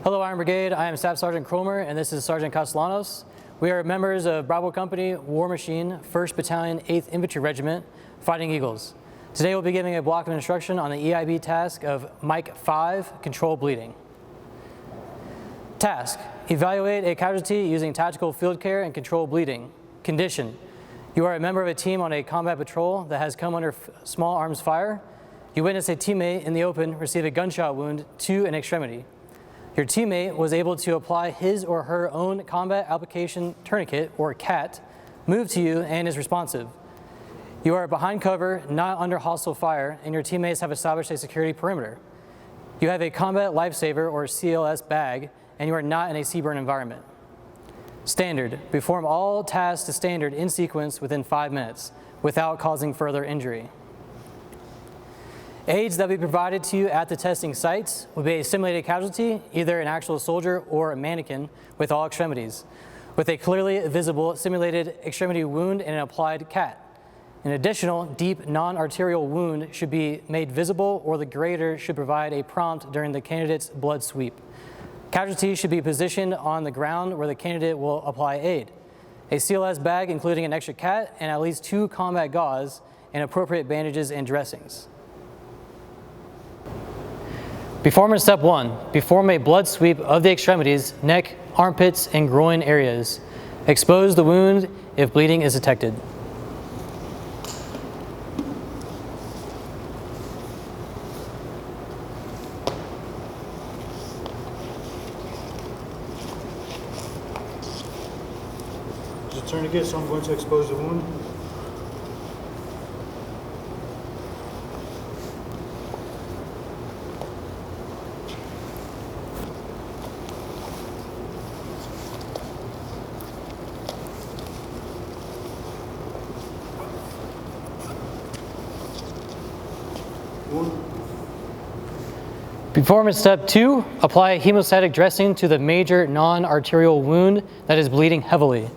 Hello, Iron Brigade. I am Staff Sergeant Cromer, and this is Sergeant Castellanos. We are members of Bravo Company, War Machine, 1st Battalion, 8th Infantry Regiment, Fighting Eagles. Today we'll be giving a block of instruction on the EIB task of Mike 5, Control Bleeding. Task: evaluate a casualty using tactical field care and control bleeding. Condition: you are a member of a team on a combat patrol that has come under small arms fire. You witness a teammate in the open receive a gunshot wound to an extremity. Your teammate was able to apply his or her own combat application tourniquet, or CAT, move to you and is responsive. You are behind cover, not under hostile fire, and your teammates have established a security perimeter. You have a combat lifesaver, or CLS bag, and you are not in a CBRN environment. Standard: perform all tasks to standard in sequence within 5 minutes without causing further injury. Aids that will be provided to you at the testing sites will be a simulated casualty, either an actual soldier or a mannequin with all extremities, with a clearly visible simulated extremity wound and an applied CAT. An additional deep non-arterial wound should be made visible, or the grader should provide a prompt during the candidate's blood sweep. Casualties should be positioned on the ground where the candidate will apply aid. A CLS bag including an extra CAT and at least 2 combat gauze and appropriate bandages and dressings. Performance step 1. Perform a blood sweep of the extremities, neck, armpits, and groin areas. Expose the wound if bleeding is detected. There's a tourniquet, so I'm going to expose the wound. Performance step 2, apply a hemostatic dressing to the major non-arterial wound that is bleeding heavily.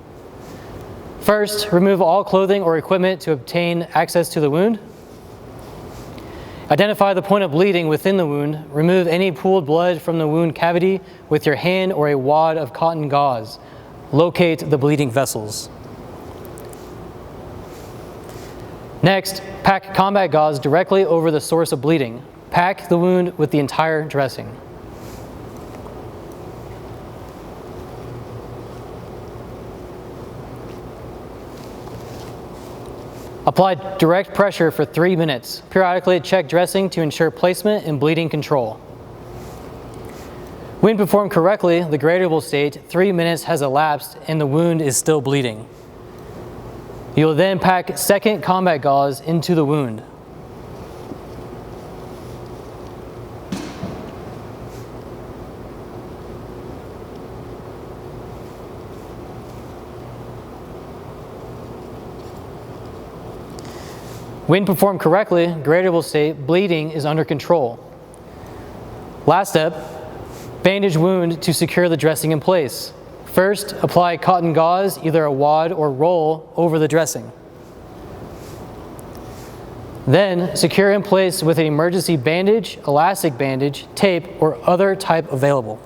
First, remove all clothing or equipment to obtain access to the wound. Identify the point of bleeding within the wound. Remove any pooled blood from the wound cavity with your hand or a wad of cotton gauze. Locate the bleeding vessels. Next, pack combat gauze directly over the source of bleeding. Pack the wound with the entire dressing. Apply direct pressure for 3 minutes. Periodically check dressing to ensure placement and bleeding control. When performed correctly, the grader will state 3 minutes has elapsed and the wound is still bleeding. You will then pack second combat gauze into the wound. When performed correctly, grader will state bleeding is under control. Last step, bandage wound to secure the dressing in place. First, apply cotton gauze, either a wad or roll, over the dressing. Then, secure in place with an emergency bandage, elastic bandage, tape, or other type available.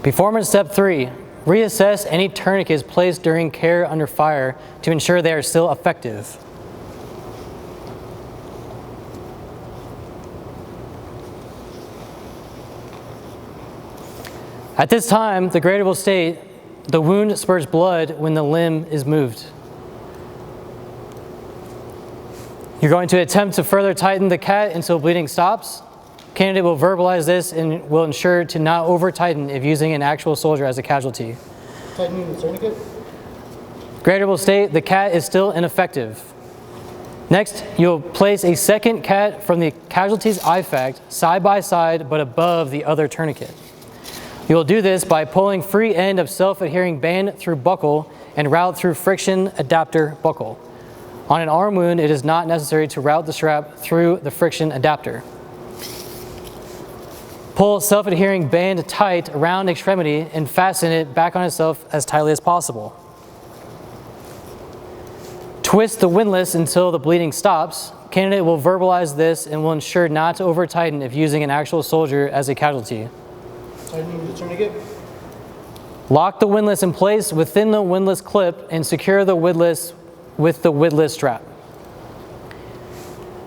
Performance step 3, reassess any tourniquets placed during care under fire to ensure they are still effective. At this time, the grader will state The wound spurts blood when the limb is moved. You're going to attempt to further tighten the cat until bleeding stops. Candidate will verbalize this and will ensure to not over-tighten if using an actual soldier as a casualty. Tightening the tourniquet. Grader will state the cat is still ineffective. Next, you'll place a second cat from the casualty's IFAC side by side but above the other tourniquet. You will do this by pulling free end of self-adhering band through buckle and route through friction adapter buckle. On an arm wound, it is not necessary to route the strap through the friction adapter. Pull self-adhering band tight around extremity and fasten it back on itself as tightly as possible. Twist the windlass until the bleeding stops. Candidate will verbalize this and will ensure not to over-tighten if using an actual soldier as a casualty. Tightening the tourniquet. Lock the windlass in place within the windlass clip and secure the windlass with the windlass strap.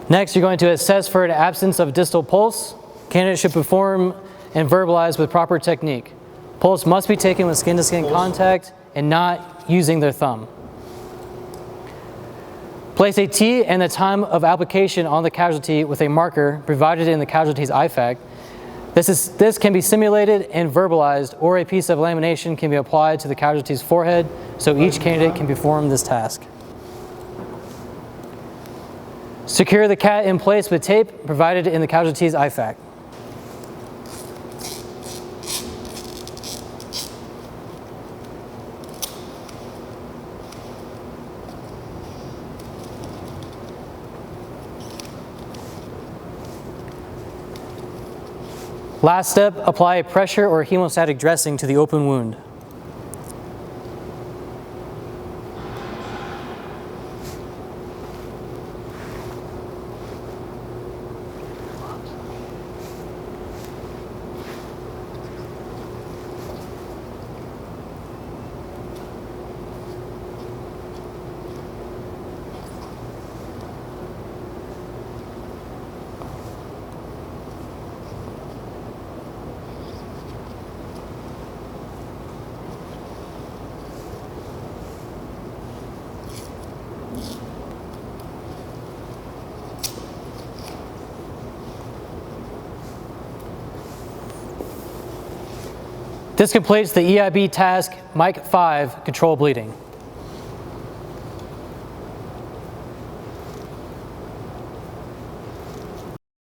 Next, you're going to assess for an absence of distal pulse. Candidate should perform and verbalize with proper technique. Pulse must be taken with skin-to-skin contact and not using their thumb. Place a T and the time of application on the casualty with a marker provided in the casualty's IFAC. This can be simulated and verbalized, or a piece of lamination can be applied to the casualty's forehead, so each candidate can perform this task. Secure the cat in place with tape provided in the casualty's IFAC. Last step, apply a pressure or hemostatic dressing to the open wound. This completes the EIB task, Mike 5, control bleeding.